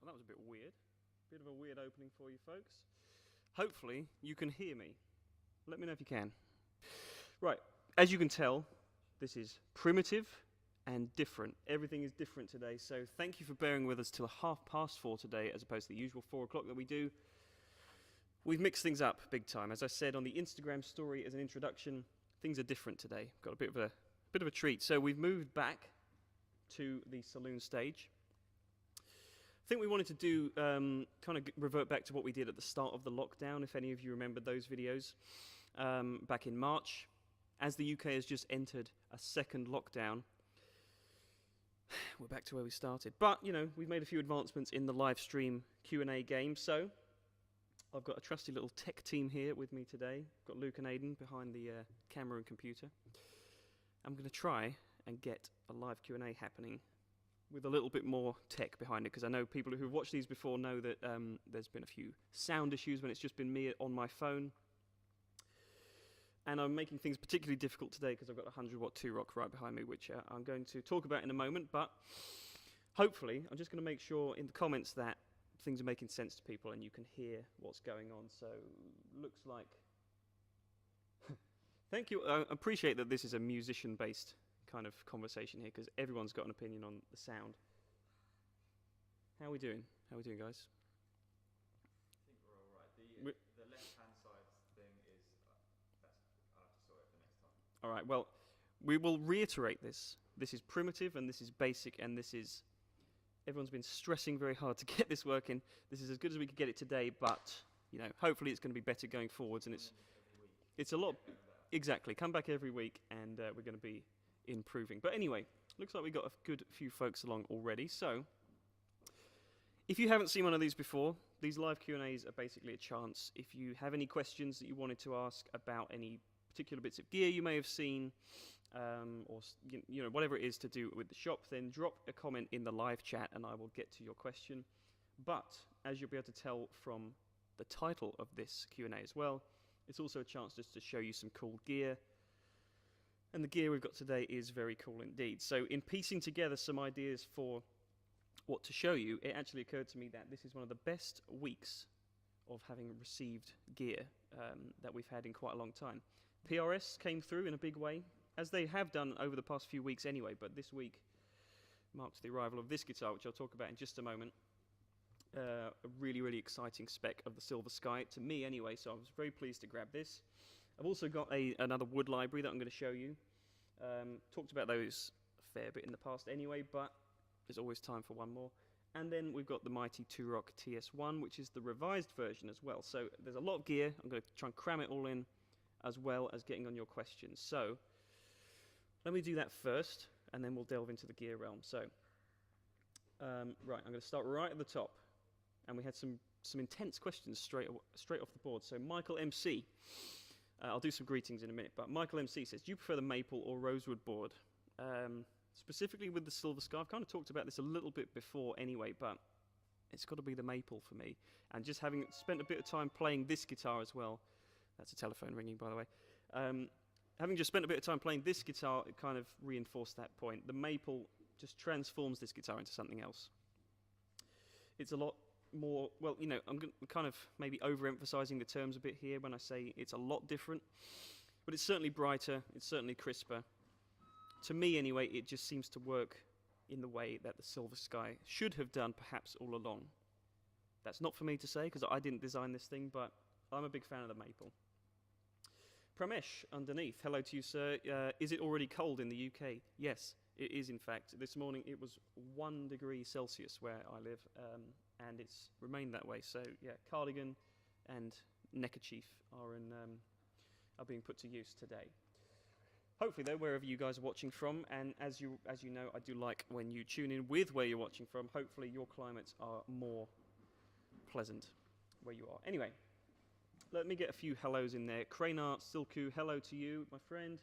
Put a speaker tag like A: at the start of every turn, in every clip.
A: Well, that was a bit weird. Bit of a weird opening for you folks. Hopefully you can hear me. Let me know if you can. Right, as you can tell, this is primitive and different. Everything is different today, so thank you for bearing with us till 4:30 today as opposed to the usual 4 o'clock that we do. We've mixed things up big time. As I said on the Instagram story as an introduction, things are different today. Got a bit of a treat. So we've moved back to the saloon stage. I think we wanted to do kind of revert back to what we did at the start of the lockdown, if any of you remember those videos, back in March. As the UK has just entered a second lockdown, we're back to where we started. But, you know, we've made a few advancements in the live stream Q&A game, so I've got a trusty little tech team here with me today. I've got Luke and Aidan behind the camera and computer. I'm going to try and get a live Q&A happening with a little bit more tech behind it, because I know people who've watched these before know that there's been a few sound issues when it's just been me on my phone. And I'm making things particularly difficult today because I've got a 100-watt 2-rock right behind me, which I'm going to talk about in a moment. But hopefully, I'm just going to make sure in the comments that things are making sense to people and you can hear what's going on. So, looks like... Thank you. I appreciate that this is a musician-based kind of conversation here, because everyone's got an opinion on the sound. How are we doing? How are we doing, guys?
B: I think we're all right. The left-hand side thing is, I'll have to sort it for next time.
A: All right, well, we will reiterate this. This is primitive, and this is basic, and this is... Everyone's been stressing very hard to get this working. This is as good as we could get it today, but, you know, hopefully it's going to be better going forwards, and it's a lot... Exactly, come back every week, and we're going to be improving. But anyway, looks like we've got a good few folks along already. So, if you haven't seen one of these before, these live Q&As are basically a chance. If you have any questions that you wanted to ask about any particular bits of gear you may have seen, or you know, whatever it is to do with the shop, then drop a comment in the live chat and I will get to your question. But, as you'll be able to tell from the title of this Q&A as well, it's also a chance just to show you some cool gear. And the gear we've got today is very cool indeed. So in piecing together some ideas for what to show you, it actually occurred to me that this is one of the best weeks of having received gear that we've had in quite a long time. PRS came through in a big way, as they have done over the past few weeks anyway, but this week marks the arrival of this guitar, which I'll talk about in just a moment. A really, really exciting spec of the Silver Sky, to me anyway, so I was very pleased to grab this. I've also got another wood library that I'm going to show you. Talked about those a fair bit in the past anyway, but there's always time for one more. And then we've got the mighty 2-rock TS1, which is the revised version as well. So there's a lot of gear. I'm going to try and cram it all in, as well as getting on your questions. So let me do that first, and then we'll delve into the gear realm. So, right, I'm going to start right at the top. And we had some intense questions straight off the board. So Michael MC, I'll do some greetings in a minute, but Michael MC says, do you prefer the maple or rosewood board? Specifically with the Silver Sky, I've kind of talked about this a little bit before anyway, but it's got to be the maple for me. And just having spent a bit of time playing this guitar as well, that's a telephone ringing by the way, having just spent a bit of time playing this guitar, it kind of reinforced that point. The maple just transforms this guitar into something else. It's a lot more, well, you know, I'm kind of maybe overemphasizing the terms a bit here when I say it's a lot different, but it's certainly brighter, it's certainly crisper. To me anyway, it just seems to work in the way that the Silver Sky should have done perhaps all along. That's not for me to say because I didn't design this thing, but I'm a big fan of the maple. Pramesh underneath, hello to you sir. Is it already cold in the UK? Yes, it is in fact. This morning it was 1 degree Celsius where I live, and it's remained that way. So yeah, cardigan and neckerchief are being put to use today. Hopefully though, wherever you guys are watching from, and as you know, I do like when you tune in with where you're watching from, hopefully your climates are more pleasant where you are. Anyway, let me get a few hellos in there. Cranar Silku, hello to you, my friend.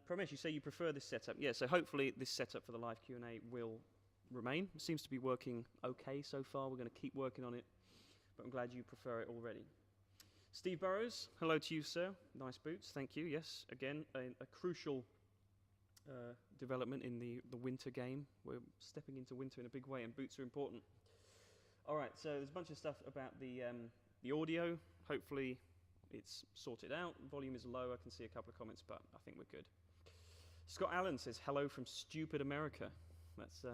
A: Pramesh, you say you prefer this setup. Yeah, so hopefully this setup for the live Q&A will remain. It seems to be working okay so far. We're going to keep working on it, but I'm glad you prefer it already. Steve Burrows, hello to you, sir. Nice boots, thank you. Yes, again, a crucial development in the winter game. We're stepping into winter in a big way, and boots are important. All right, so there's a bunch of stuff about the audio. Hopefully it's sorted out. Volume is low. I can see a couple of comments, but I think we're good. Scott Allen says, hello from stupid America. That's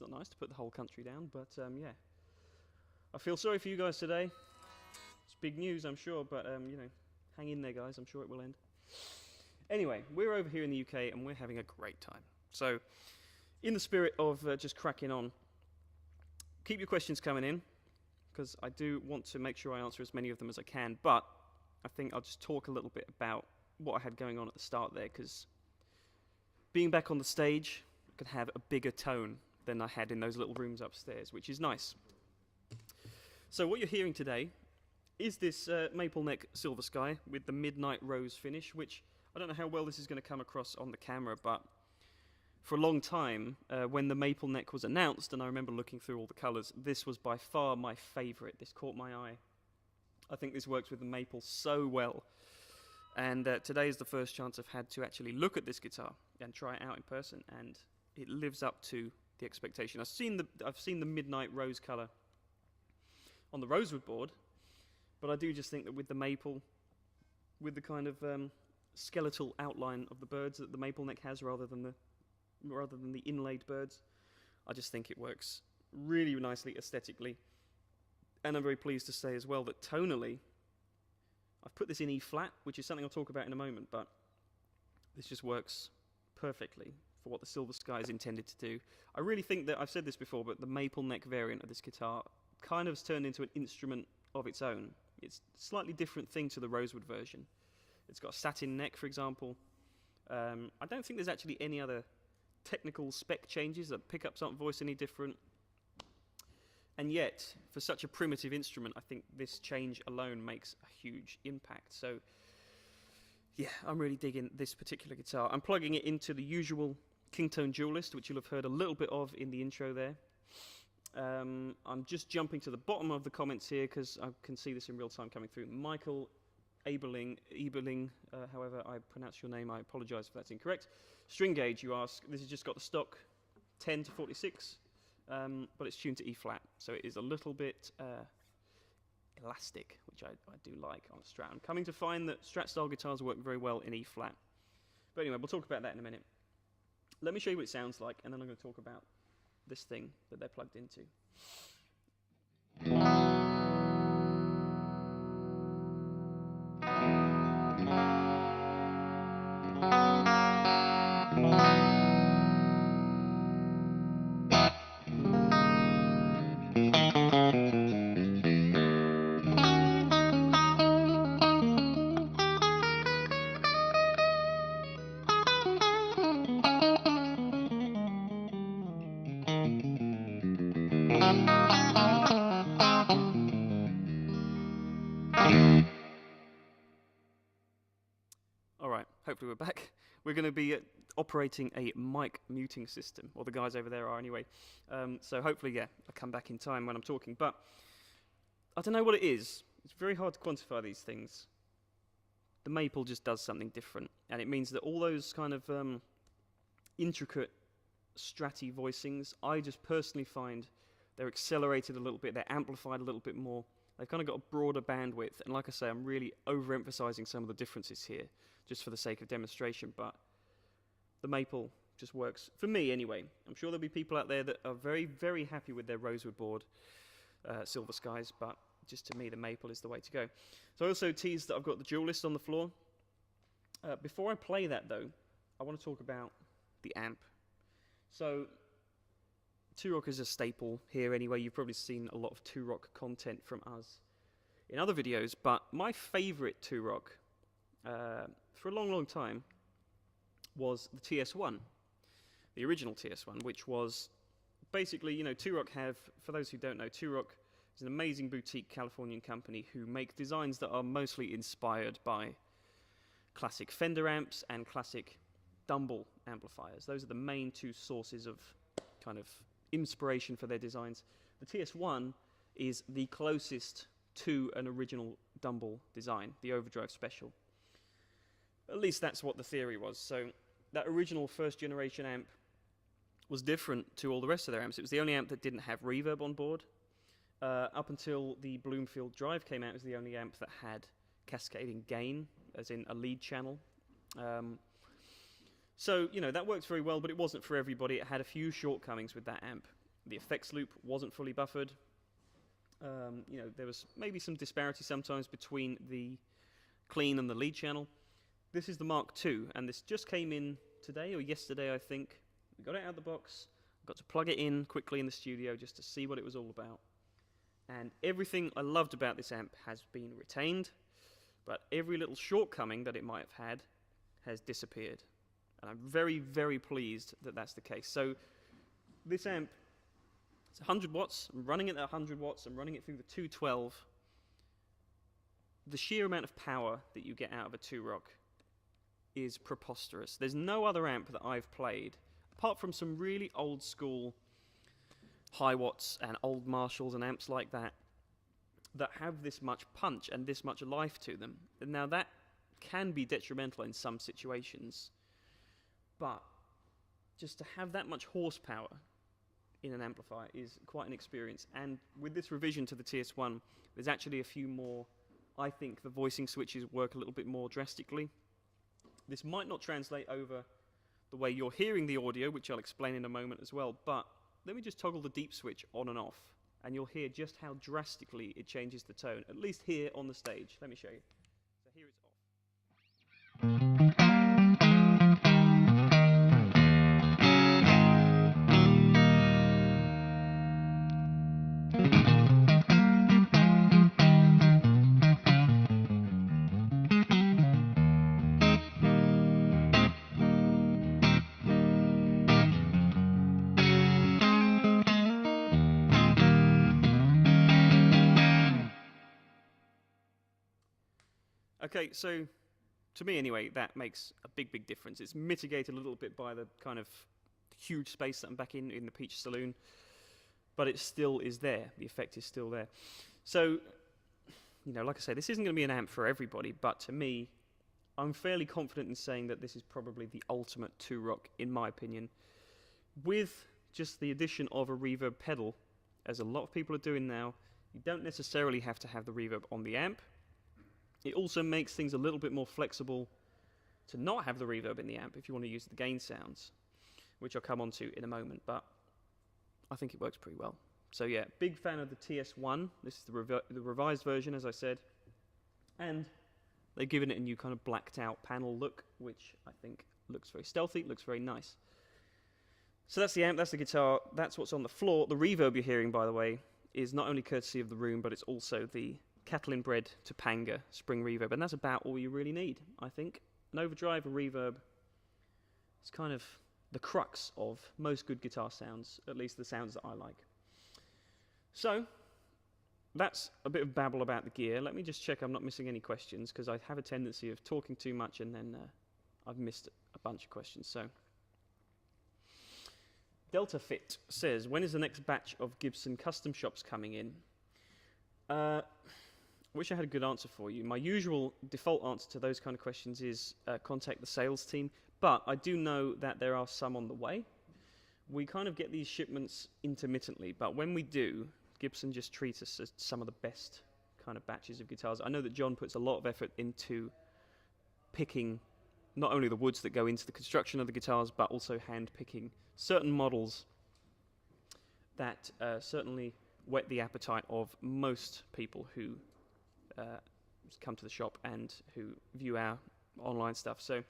A: not nice to put the whole country down, but yeah. I feel sorry for you guys today. It's big news, I'm sure, but you know, hang in there, guys. I'm sure it will end. Anyway, we're over here in the UK, and we're having a great time. So, in the spirit of just cracking on, keep your questions coming in, because I do want to make sure I answer as many of them as I can, but I think I'll just talk a little bit about what I had going on at the start there, because being back on the stage could have a bigger tone than I had in those little rooms upstairs, which is nice. So what you're hearing today is this maple neck Silver Sky with the midnight rose finish, which I don't know how well this is going to come across on the camera, but for a long time, when the maple neck was announced, and I remember looking through all the colours, this was by far my favourite. This caught my eye. I think this works with the maple so well. And today is the first chance I've had to actually look at this guitar and try it out in person, and it lives up to the expectation. I've seen the midnight rose colour on the rosewood board, but I do just think that with the maple, with the kind of skeletal outline of the birds that the maple neck has, rather than the inlaid birds, I just think it works really nicely aesthetically. And I'm very pleased to say as well that tonally, I've put this in E flat, which is something I'll talk about in a moment, but this just works perfectly for what the Silver Sky is intended to do. I really think that, I've said this before, but the maple neck variant of this guitar kind of has turned into an instrument of its own. It's a slightly different thing to the rosewood version. It's got a satin neck, for example. I don't think there's actually any other technical spec changes that pick up something voice any different. And yet, for such a primitive instrument, I think this change alone makes a huge impact. So, yeah, I'm really digging this particular guitar. I'm plugging it into the usual Kingtone Duelist, which you'll have heard a little bit of in the intro there. I'm just jumping to the bottom of the comments here because I can see this in real time coming through. Michael Eberling, however I pronounce your name, I apologise if that's incorrect. String gauge, you ask. This has just got the stock 10 to 46, but it's tuned to E flat, so it is a little bit elastic, which I do like on a Strat. I'm coming to find that Strat style guitars work very well in E flat. But anyway, we'll talk about that in a minute. Let me show you what it sounds like, and then I'm going to talk about this thing that they're plugged into. Alright, hopefully we're back. We're going to be operating a mic muting system, or the guys over there are anyway. So hopefully, yeah, I'll come back in time when I'm talking. But I don't know what it is. It's very hard to quantify these things. The maple just does something different, and it means that all those kind of intricate stratty voicings, I just personally find they're accelerated a little bit, they're amplified a little bit more. They've kind of got a broader bandwidth, and like I say, I'm really overemphasizing some of the differences here, just for the sake of demonstration, but the maple just works, for me anyway. I'm sure there'll be people out there that are very, very happy with their rosewood board Silver Skies, but just to me, the maple is the way to go. So I also teased that I've got the Duelist on the floor. Before I play that, though, I want to talk about the amp. So, Two-Rock is a staple here anyway. You've probably seen a lot of Two-Rock content from us in other videos, but my favorite Two-Rock for a long, long time was the TS1, the original TS1, which was basically, you know, Two-Rock have, for those who don't know, Two-Rock is an amazing boutique Californian company who make designs that are mostly inspired by classic Fender amps and classic Dumble amplifiers. Those are the main two sources of kind of inspiration for their designs. The TS1 is the closest to an original Dumble design, the Overdrive Special. At least that's what the theory was. So that original first generation amp was different to all the rest of their amps. It was the only amp that didn't have reverb on board. Up until the Bloomfield Drive came out, it was the only amp that had cascading gain, as in a lead channel. So, that works very well, but it wasn't for everybody. It had a few shortcomings with that amp. The effects loop wasn't fully buffered. There was maybe some disparity sometimes between the clean and the lead channel. This is the Mark II, and this just came in today or yesterday, I think. We got it out of the box, got to plug it in quickly in the studio just to see what it was all about. And everything I loved about this amp has been retained, but every little shortcoming that it might have had has disappeared. And I'm very, very pleased that that's the case. So this amp, it's 100 watts. I'm running it at 100 watts. I'm running it through the 212. The sheer amount of power that you get out of a 2-Rock is preposterous. There's no other amp that I've played, apart from some really old school high watts and old Marshalls and amps like that, that have this much punch and this much life to them. And now that can be detrimental in some situations, but just to have that much horsepower in an amplifier is quite an experience. And with this revision to the TS1, there's actually a few more. I think the voicing switches work a little bit more drastically. This might not translate over the way you're hearing the audio, which I'll explain in a moment as well, but let me just toggle the deep switch on and off, and you'll hear just how drastically it changes the tone, at least here on the stage. Let me show you. So here it's off. Okay, so to me anyway, that makes a big, big difference. It's mitigated a little bit by the kind of huge space that I'm back in the Peach Saloon, but it still is there. The effect is still there. So, like I say, this isn't going to be an amp for everybody, but to me, I'm fairly confident in saying that this is probably the ultimate 2-Rock, in my opinion, with just the addition of a reverb pedal, as a lot of people are doing now. You don't necessarily have to have the reverb on the amp. It also makes things a little bit more flexible to not have the reverb in the amp if you want to use the gain sounds, which I'll come on to in a moment, but I think it works pretty well. So yeah, big fan of the TS1. This is the revised version, as I said, and they've given it a new kind of blacked out panel look, which I think looks very stealthy, looks very nice. So that's the amp, that's the guitar, that's what's on the floor. The reverb you're hearing, by the way, is not only courtesy of the room, but it's also the cattle inbred Topanga spring reverb, and that's about all you really need, I think. An overdrive, a reverb, it's kind of the crux of most good guitar sounds, at least the sounds that I like. So, that's a bit of babble about the gear. Let me just check I'm not missing any questions, because I have a tendency of talking too much and then I've missed a bunch of questions. So, Delta Fit says, when is the next batch of Gibson custom shops coming in? Wish I had a good answer for you. My usual default answer to those kind of questions is contact the sales team, but I do know that there are some on the way. We kind of get these shipments intermittently, but when we do, Gibson just treats us as some of the best kind of batches of guitars. I know that John puts a lot of effort into picking not only the woods that go into the construction of the guitars, but also hand-picking certain models that certainly whet the appetite of most people who come to the shop and who view our online stuff. So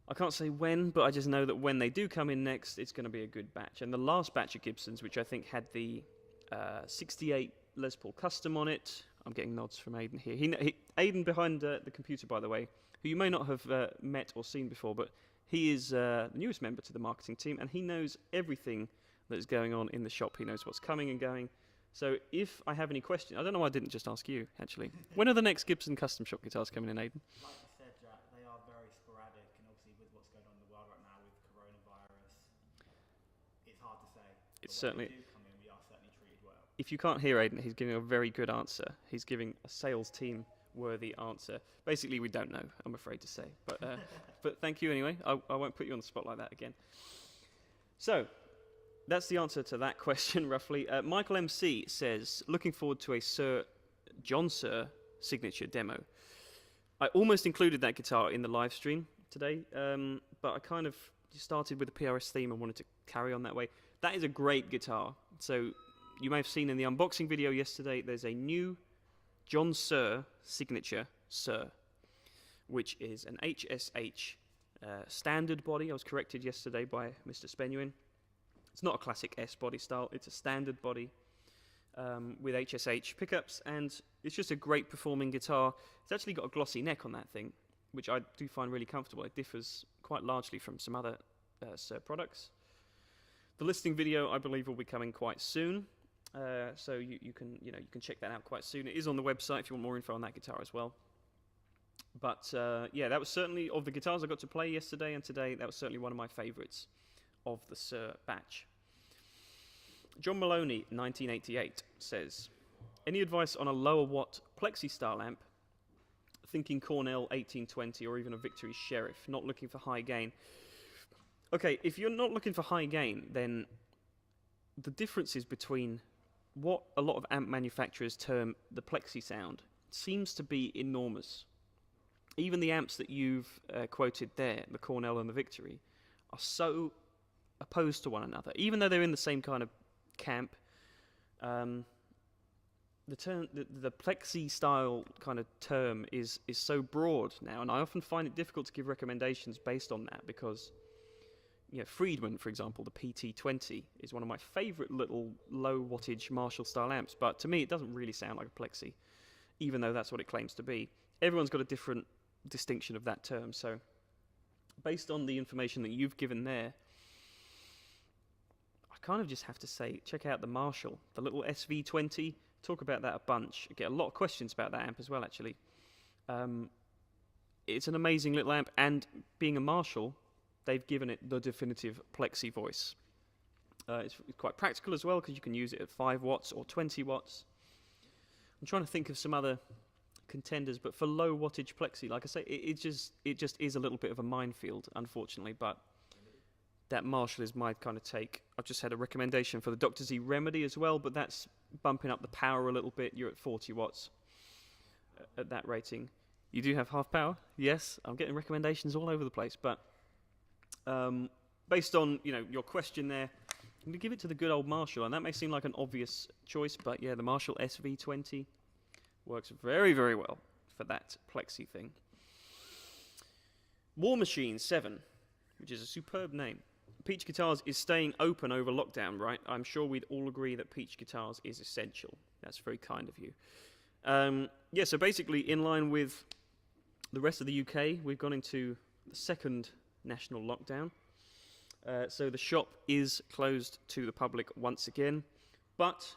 A: I can't say when, but I just know that when they do come in next, it's going to be a good batch. And the last batch of Gibsons, which I think had the 68 Les Paul Custom on it, I'm getting nods from Aidan here. Aidan behind the computer, by the way, who you may not have met or seen before, but he is the newest member to the marketing team, and he knows everything that is going on in the shop. He knows what's coming and going. So if I have any questions, I don't know why I didn't just ask you, actually. When are the next Gibson custom shop guitars coming in, Aidan?
C: Like you said, Jack, they are very sporadic, and obviously with what's going on in the world right now with coronavirus, it's hard to say.
A: It's
C: But
A: certainly.
C: when they do come in, we are certainly treated well.
A: If you can't hear Aidan, he's giving a very good answer. He's giving a sales team worthy answer. Basically, we don't know, I'm afraid to say. But thank you anyway. I won't put you on the spot like that again. So, that's the answer to that question, roughly. Michael MC says, looking forward to a John Sir signature demo. I almost included that guitar in the live stream today, but I kind of started with the PRS theme and wanted to carry on that way. That is a great guitar. So you may have seen in the unboxing video yesterday, there's a new John Sir signature Sir, which is an HSH standard body. I was corrected yesterday by Mr. Spenuin. It's not a classic S body style, it's a standard body with HSH pickups, and it's just a great performing guitar. It's actually got a glossy neck on that thing, which I do find really comfortable. It differs quite largely from some other Sir products. The listing video, I believe, will be coming quite soon, so you can check that out quite soon. It is on the website if you want more info on that guitar as well. But yeah, that was certainly, of the guitars I got to play yesterday and today, that was certainly one of my favourites of the Sir batch. John Maloney, 1988, says, any advice on a lower watt plexi style amp? Thinking Cornell 1820 or even a Victory Sheriff, not looking for high gain. Okay, if you're not looking for high gain, then the differences between what a lot of amp manufacturers term the plexi sound seems to be enormous. Even the amps that you've quoted there, the Cornell and the Victory, are so opposed to one another, even though they're in the same kind of camp. The plexi style kind of term is so broad now, and I often find it difficult to give recommendations based on that, because Friedman, for example, the PT20 is one of my favorite little low wattage Marshall style amps, but to me it doesn't really sound like a plexi, even though that's what it claims to be. Everyone's got a different distinction of that term, so based on the information that you've given there, I kind of just have to say, check out the Marshall, the little SV20. Talk about that a bunch. I get a lot of questions about that amp as well, actually. It's an amazing little amp, and being a Marshall, they've given it the definitive plexi voice. It's quite practical as well, because you can use it at 5 watts or 20 watts. I'm trying to think of some other contenders, but for low wattage plexi, like I say, it just is a little bit of a minefield, unfortunately, but that Marshall is my kind of take. I've just had a recommendation for the Dr. Z Remedy as well, but that's bumping up the power a little bit. You're at 40 watts at that rating. You do have half power? Yes, I'm getting recommendations all over the place, but based on your question there, I'm going to give it to the good old Marshall, and that may seem like an obvious choice, but yeah, the Marshall SV20 works very, very well for that plexi thing. War Machine 7, which is a superb name. Peach Guitars is staying open over lockdown, right? I'm sure we'd all agree that Peach Guitars is essential. That's very kind of you. Yeah, so basically, in line with the rest of the UK, we've gone into the second national lockdown. So the shop is closed to the public once again, but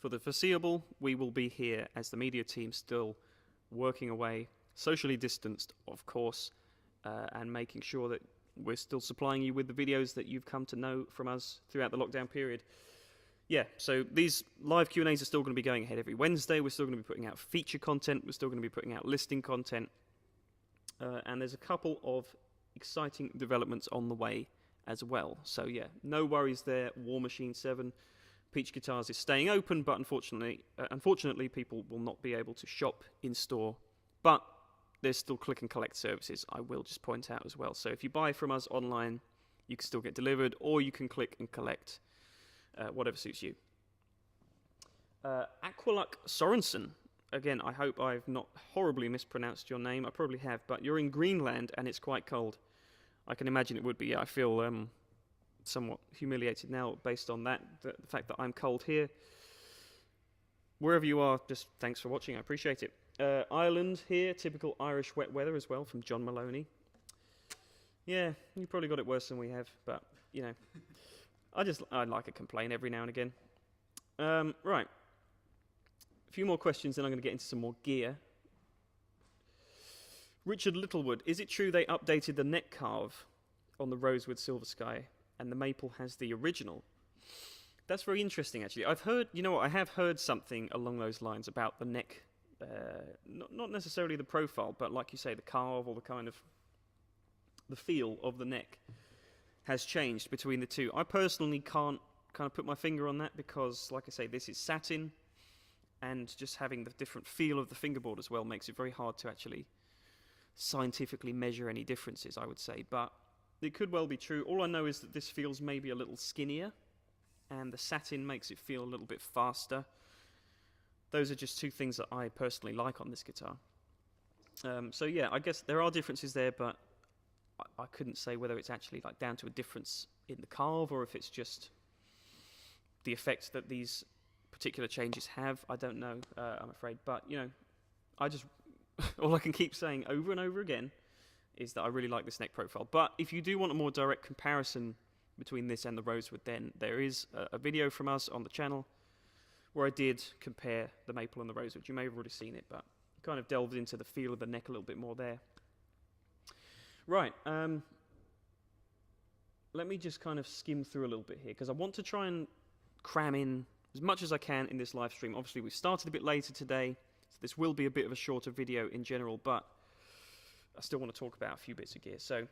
A: for the foreseeable, we will be here as the media team, still working away, socially distanced, of course, and making sure that we're still supplying you with the videos that you've come to know from us throughout the lockdown period. Yeah, so these live Q&As are still going to be going ahead every Wednesday. We're still going to be putting out feature content. We're still going to be putting out listing content. And there's a couple of exciting developments on the way as well. So yeah, no worries there. War Machine 7, Peach Guitars is staying open, but unfortunately people will not be able to shop in store. But there's still click and collect services, I will just point out as well. So if you buy from us online, you can still get delivered, or you can click and collect, whatever suits you. Aqualuk Sorensen. Again, I hope I've not horribly mispronounced your name. I probably have, but you're in Greenland and it's quite cold. I can imagine it would be. Yeah, I feel somewhat humiliated now based on that, the fact that I'm cold here. Wherever you are, just thanks for watching. I appreciate it. Ireland here, typical Irish wet weather as well from John Maloney. Yeah, you probably got it worse than we have, but, I'd like a complaint every now and again. Right. A few more questions, then I'm going to get into some more gear. Richard Littlewood, is it true they updated the neck carve on the Rosewood Silver Sky and the maple has the original? That's very interesting, actually. I've heard, I have heard something along those lines about the neck not necessarily the profile, but like you say, the carve or the kind of the feel of the neck has changed between the two. I personally can't kind of put my finger on that because, like I say, this is satin, and just having the different feel of the fingerboard as well makes it very hard to actually scientifically measure any differences, I would say. But it could well be true. All I know is that this feels maybe a little skinnier, and the satin makes it feel a little bit faster. Those are just two things that I personally like on this guitar. So yeah, I guess there are differences there, but I couldn't say whether it's actually like down to a difference in the carve or if it's just the effect that these particular changes have. I don't know, I'm afraid. But, you know, I just all I can keep saying over and over again is that I really like this neck profile. But if you do want a more direct comparison between this and the Rosewood, then there is a video from us on the channel where I did compare the Maple and the Rosewood. You may have already seen it, but kind of delved into the feel of the neck a little bit more there. Right, let me just kind of skim through a little bit here, because I want to try and cram in as much as I can in this live stream. Obviously, we started a bit later today, so this will be a bit of a shorter video in general, but I still want to talk about a few bits of gear. So,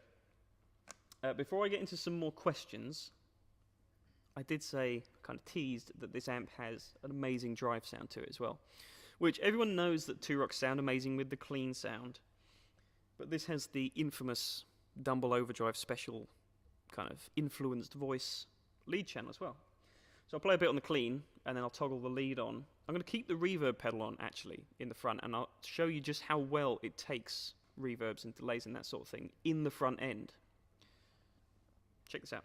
A: before I get into some more questions, I did say, kind of teased, that this amp has an amazing drive sound to it as well, which everyone knows that Two-Rocks sound amazing with the clean sound, but this has the infamous Dumble Overdrive Special kind of influenced voice lead channel as well. So I'll play a bit on the clean, and then I'll toggle the lead on. I'm going to keep the reverb pedal on, actually, in the front, and I'll show you just how well it takes reverbs and delays and that sort of thing in the front end. Check this out.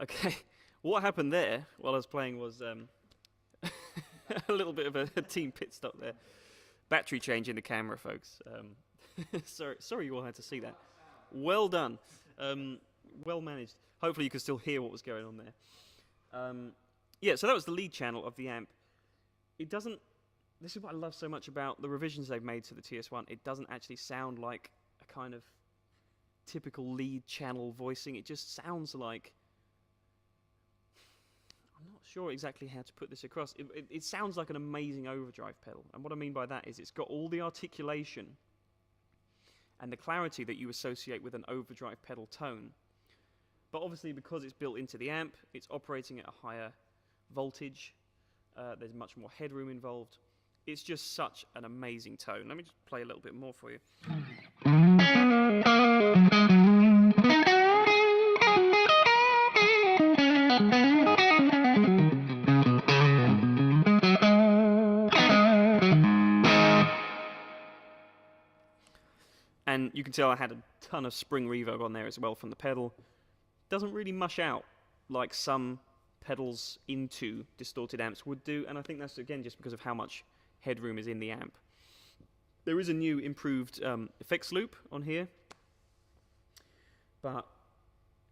A: Okay, what happened there while I was playing was a little bit of a team pit stop there. Battery change in the camera, folks. Sorry you all had to see that. Well done. Well managed. Hopefully you can still hear what was going on there. Yeah, so that was the lead channel of the amp. It doesn't... This is what I love so much about the revisions they've made to the TS1. It doesn't actually sound like a kind of typical lead channel voicing. It just sounds like... I'm not sure exactly how to put this across. It sounds like an amazing overdrive pedal. And what I mean by that is it's got all the articulation and the clarity that you associate with an overdrive pedal tone. But obviously, because it's built into the amp, it's operating at a higher voltage. There's much more headroom involved. It's just such an amazing tone. Let me just play a little bit more for you. And you can tell I had a ton of spring reverb on there as well from the pedal. Doesn't really mush out like some pedals into distorted amps would do, and I think that's again just because of how much headroom is in the amp. There is a new improved effects loop on here, but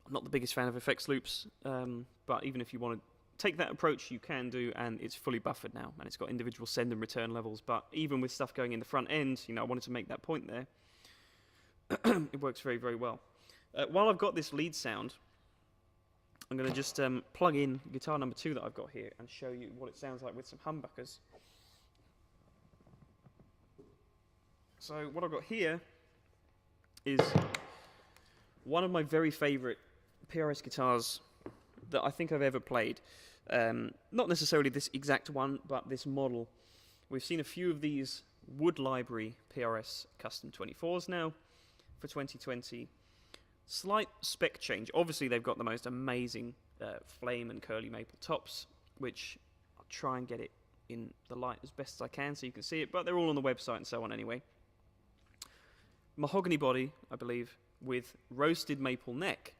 A: I'm not the biggest fan of effects loops, but even if you want to take that approach, you can do, and it's fully buffered now, and it's got individual send and return levels, but even with stuff going in the front end, you know, I wanted to make that point there. It works very, very well. While I've got this lead sound, I'm going to just plug in guitar number 2 that I've got here and show you what it sounds like with some humbuckers. So what I've got here is one of my very favourite PRS guitars that I think I've ever played. Not necessarily this exact one, but this model. We've seen a few of these Wood Library PRS Custom 24s now for 2020. Slight spec change. Obviously, they've got the most amazing flame and curly maple tops, which I'll try and get it in the light as best as I can so you can see it, but they're all on the website and so on anyway. Mahogany body, I believe, with roasted maple neck,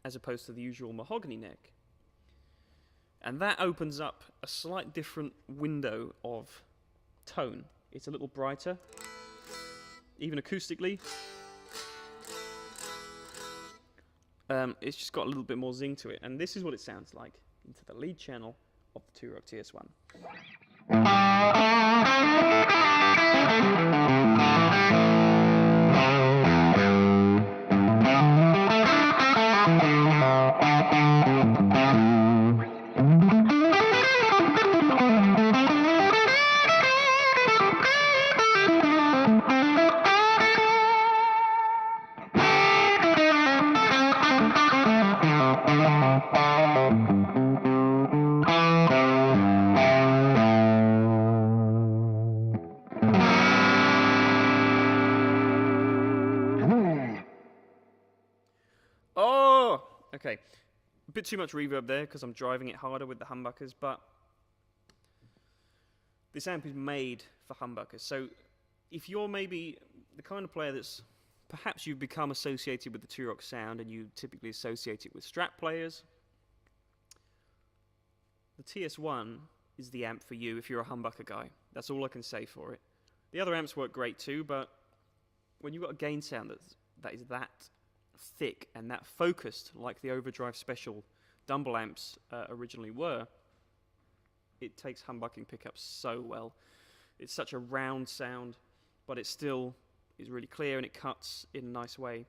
A: as opposed to the usual mahogany neck. And that opens up a slight different window of tone. It's a little brighter, even acoustically. It's just got a little bit more zing to it, and this is what it sounds like into the lead channel of the Two-Rock TS1. Oh! Okay. A bit too much reverb there because I'm driving it harder with the humbuckers, but this amp is made for humbuckers. So if you're maybe the kind of player that's perhaps you've become associated with the Two-Rock sound and you typically associate it with Strat players, the TS1 is the amp for you if you're a humbucker guy. That's all I can say for it. The other amps work great too, but when you've got a gain sound that is that thick and that focused, like the Overdrive Special Dumble amps originally were, it takes humbucking pickups so well. It's such a round sound, but it still is really clear and it cuts in a nice way.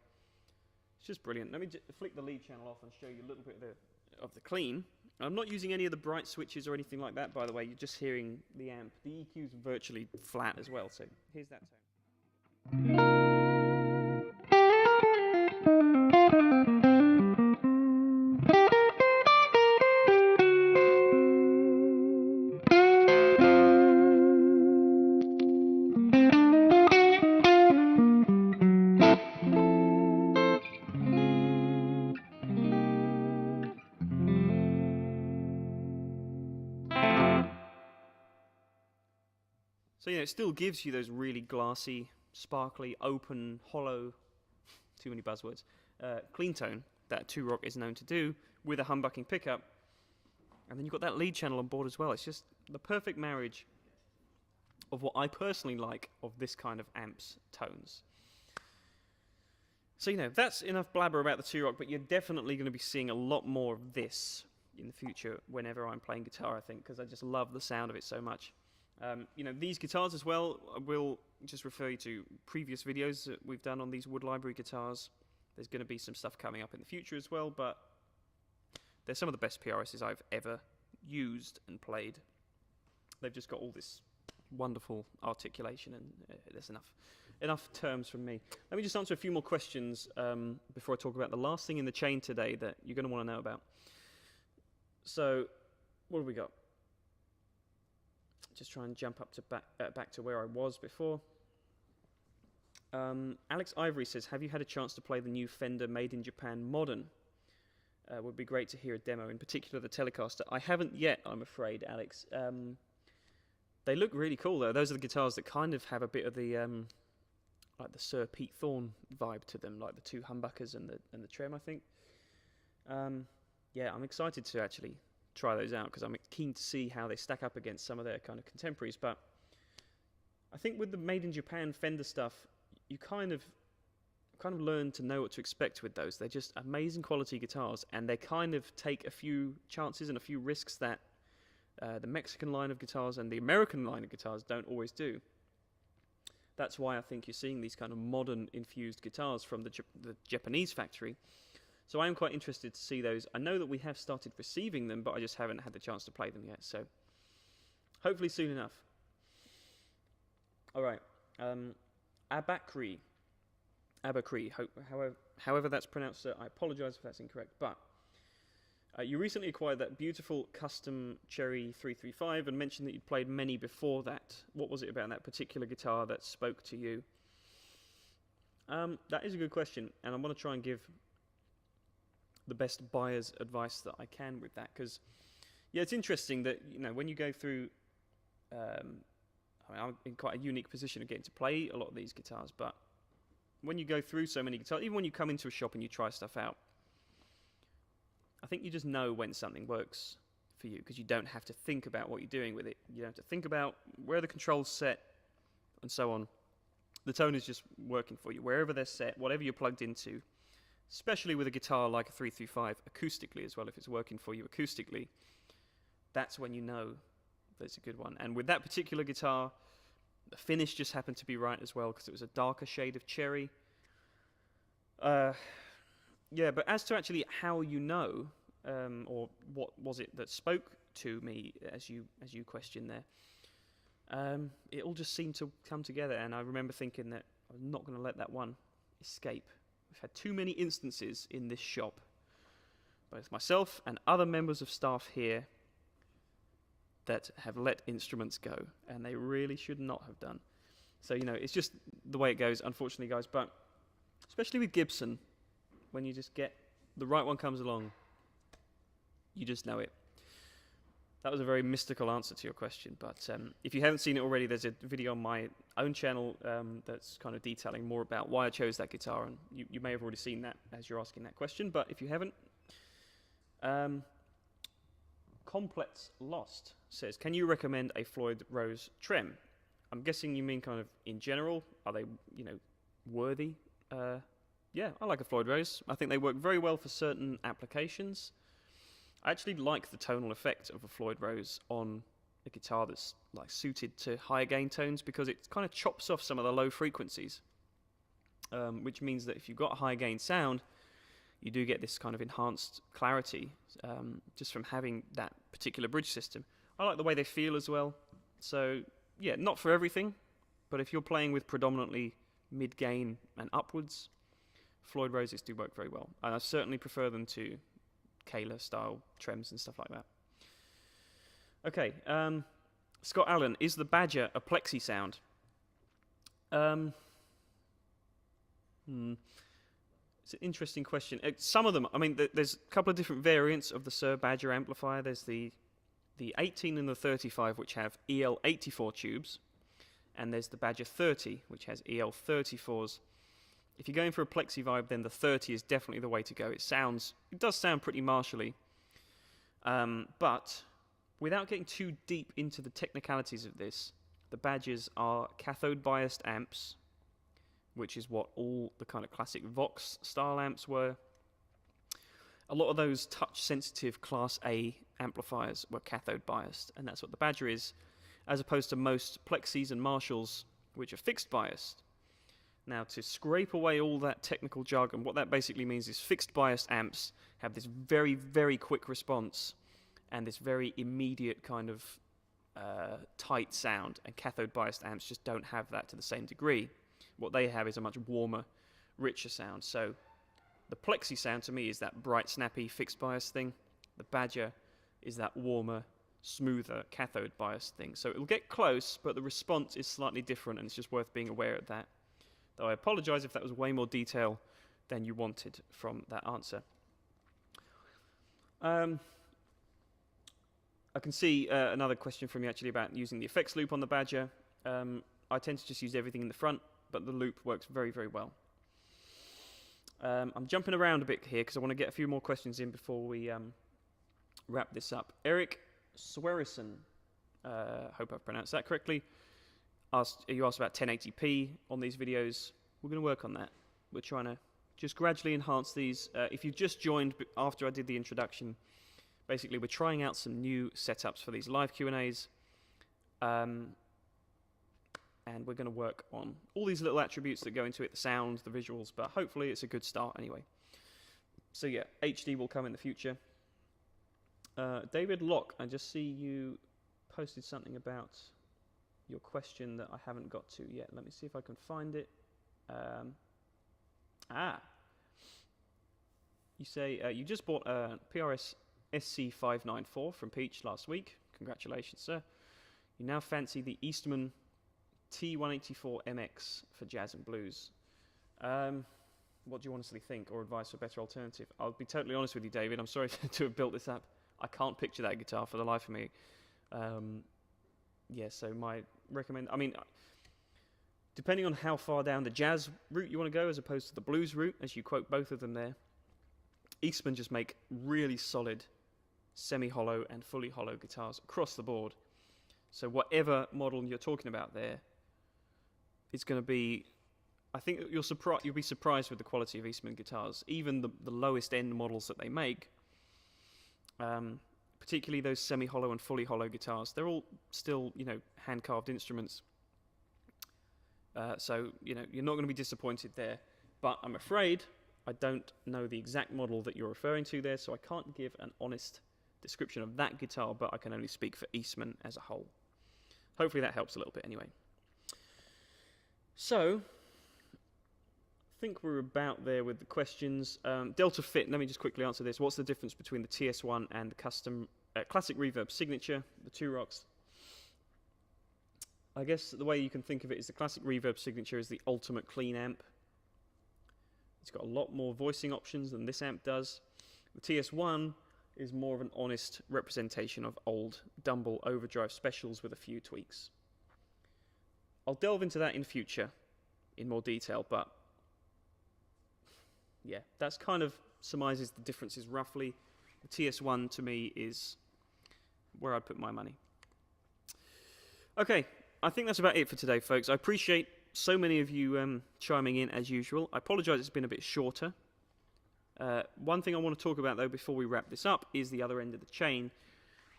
A: It's just brilliant. Let me flick the lead channel off and show you a little bit of the clean. I'm not using any of the bright switches or anything like that, by the way. You're just hearing the amp. The EQ's virtually flat as well, so here's that tone. So, it still gives you those really glassy, sparkly, open, hollow, too many buzzwords, clean tone that Two-Rock is known to do with a humbucking pickup. And then you've got that lead channel on board as well. It's just the perfect marriage of what I personally like of this kind of amp's tones. So, that's enough blabber about the Two-Rock, but you're definitely going to be seeing a lot more of this in the future whenever I'm playing guitar, I think, because I just love the sound of it so much. These guitars as well, I will just refer you to previous videos that we've done on these Wood Library guitars. There's going to be some stuff coming up in the future as well, but they're some of the best PRSs I've ever used and played. They've just got all this wonderful articulation, and there's enough terms from me. Let me just answer a few more questions before I talk about the last thing in the chain today that you're going to want to know about. So, what have we got? Just try and jump up to back to where I was before. Alex Ivory says, have you had a chance to play the new Fender Made in Japan Modern? Would be great to hear a demo, in particular the Telecaster. I haven't yet, I'm afraid, Alex. They look really cool, though. Those are the guitars that kind of have a bit of the like the Sir Pete Thorne vibe to them, like the two humbuckers and the trem, I think. Yeah, I'm excited to actually try those out because I'm keen to see how they stack up against some of their kind of contemporaries. But I think with the Made in Japan Fender stuff, you kind of learn to know what to expect with those. They're just amazing quality guitars, and they kind of take a few chances and a few risks that the Mexican line of guitars and the American line of guitars don't always do. That's why I think you're seeing these kind of modern infused guitars from the Japanese factory. So I am quite interested to see those. I know that we have started receiving them, but I just haven't had the chance to play them yet. So hopefully soon enough. All right. Abakri. However that's pronounced, sir. I apologize if that's incorrect. But you recently acquired that beautiful custom Cherry 335 and mentioned that you'd played many before that. What was it about that particular guitar that spoke to you? That is a good question, and I want to try and give the best buyer's advice that I can with that, because yeah, it's interesting that, you know, when you go through, I mean, I'm in quite a unique position of getting to play a lot of these guitars, but when you go through so many guitars, even when you come into a shop and you try stuff out, I think you just know when something works for you, because you don't have to think about what you're doing with it. You don't have to think about where the controls set and so on. The tone is just working for you wherever they're set, whatever you're plugged into. Especially with a guitar like a 335, acoustically as well, if it's working for you acoustically, that's when you know that it's a good one. And with that particular guitar, the finish just happened to be right as well, because it was a darker shade of cherry. Yeah, but as to actually how you know, or what was it that spoke to me, as you questioned there, it all just seemed to come together, and I remember thinking that I'm not going to let that one escape. We've had too many instances in this shop, both myself and other members of staff here, that have let instruments go, and they really should not have done. So, you know, it's just the way it goes, unfortunately, guys. But especially with Gibson, when you just get the right one comes along, you just know it. That was a very mystical answer to your question, but if you haven't seen it already, there's a video on my own channel that's kind of detailing more about why I chose that guitar, and you may have already seen that as you're asking that question, but if you haven't, Complex Lost says, can you recommend a Floyd Rose trem? I'm guessing you mean kind of in general. Are they, you know, worthy? Yeah, I like a Floyd Rose. I think they work very well for certain applications. I actually like the tonal effect of a Floyd Rose on a guitar that's like suited to higher gain tones, because it kind of chops off some of the low frequencies, which means that if you've got a high gain sound, you do get this kind of enhanced clarity just from having that particular bridge system. I like the way they feel as well. So yeah, not for everything, but if you're playing with predominantly mid-gain and upwards, Floyd Roses do work very well. And I certainly prefer them to Kahler style trems and stuff like that. Okay, Scott Allen, is the Badger a plexi sound? It's an interesting question. Some of them, I mean, there's a couple of different variants of the Sir Badger amplifier. There's the 18 and the 35, which have EL84 tubes, and there's the Badger 30, which has EL34s. If you're going for a plexi vibe, then the 30 is definitely the way to go. It does sound pretty martially, but without getting too deep into the technicalities of this, the Badgers are cathode-biased amps, which is what all the kind of classic Vox-style amps were. A lot of those touch-sensitive Class A amplifiers were cathode-biased, and that's what the Badger is, as opposed to most Plexis and Marshalls, which are fixed-biased. Now, to scrape away all that technical jargon, what that basically means is fixed-biased amps have this very, very quick response and this very immediate kind of tight sound, and cathode-biased amps just don't have that to the same degree. What they have is a much warmer, richer sound. So the Plexi sound to me is that bright, snappy, fixed bias thing. The Badger is that warmer, smoother, cathode bias thing. So it'll get close, but the response is slightly different, and it's just worth being aware of that. Though I apologize if that was way more detail than you wanted from that answer. I can see another question from you actually about using the effects loop on the Badger. I tend to just use everything in the front, but the loop works very, very well. I'm jumping around a bit here because I want to get a few more questions in before we wrap this up. Eric Swearison, hope I've pronounced that correctly, you asked about 1080p on these videos. We're going to work on that. We're trying to just gradually enhance these. If you've just joined after I did the introduction, basically we're trying out some new setups for these live Q&As. And we're going to work on all these little attributes that go into it, the sound, the visuals, but hopefully it's a good start anyway. So yeah, HD will come in the future. David Locke, I just see you posted something about your question that I haven't got to yet. Let me see if I can find it. You say you just bought a PRS SC594 from Peach last week. Congratulations, sir. You now fancy the Eastman T184 MX for jazz and blues. what do you honestly think, or advice for a better alternative? I'll be totally honest with you, David. I'm sorry to have built this up. I can't picture that guitar for the life of me. Yeah, so my I mean, depending on how far down the jazz route you want to go as opposed to the blues route, as you quote both of them there, Eastman just make really solid semi-hollow and fully hollow guitars across the board. So whatever model you're talking about there, it's going to be, I think you'll be surprised with the quality of Eastman guitars. Even the lowest end models that they make, particularly those semi-hollow and fully hollow guitars, they're all still, hand-carved instruments. So, you're not going to be disappointed there. But I'm afraid I don't know the exact model that you're referring to there, so I can't give an honest description of that guitar, but I can only speak for Eastman as a whole. Hopefully that helps a little bit anyway. So, I think we're about there with the questions. Delta Fit, let me just quickly answer this. What's the difference between the TS1 and the custom classic reverb signature, the two rocks? I guess the way you can think of it is the classic reverb signature is the ultimate clean amp. It's got a lot more voicing options than this amp does. The TS1 is more of an honest representation of old Dumble overdrive specials with a few tweaks. I'll delve into that in future in more detail, but yeah, that's kind of surmises the differences roughly. The TS1 to me is where I'd put my money. Okay, I think that's about it for today, folks. I appreciate so many of you chiming in as usual. I apologise it's been a bit shorter. One thing I want to talk about, though, before we wrap this up is the other end of the chain.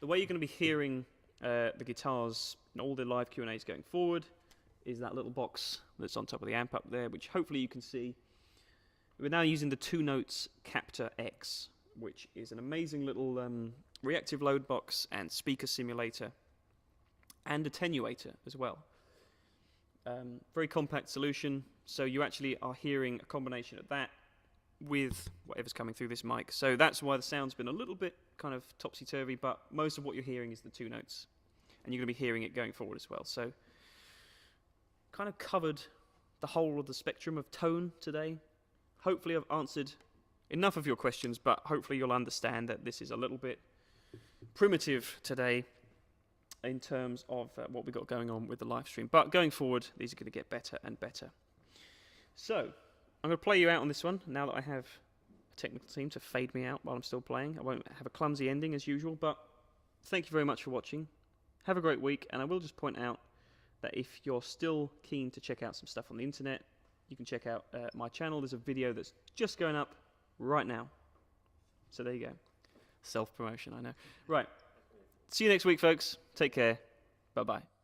A: The way you're going to be hearing the guitars and all the live Q&As going forward is that little box that's on top of the amp up there, which hopefully you can see. We're now using the 2 Notes Captor X, which is an amazing little reactive load box and speaker simulator and attenuator as well. Very compact solution, so you actually are hearing a combination of that with whatever's coming through this mic. So that's why the sound's been a little bit kind of topsy-turvy, but most of what you're hearing is the 2 notes. And you're going to be hearing it going forward as well. So kind of covered the whole of the spectrum of tone today. Hopefully I've answered enough of your questions, but hopefully you'll understand that this is a little bit primitive today in terms of what we've got going on with the live stream. But going forward, these are going to get better and better. So I'm going to play you out on this one now that I have a technical team to fade me out while I'm still playing. I won't have a clumsy ending as usual, but thank you very much for watching. Have a great week, and I will just point out that if you're still keen to check out some stuff on the internet, you can check out my channel. There's a video that's just going up right now. So there you go. Self-promotion, I know. Right. See you next week, folks. Take care. Bye-bye.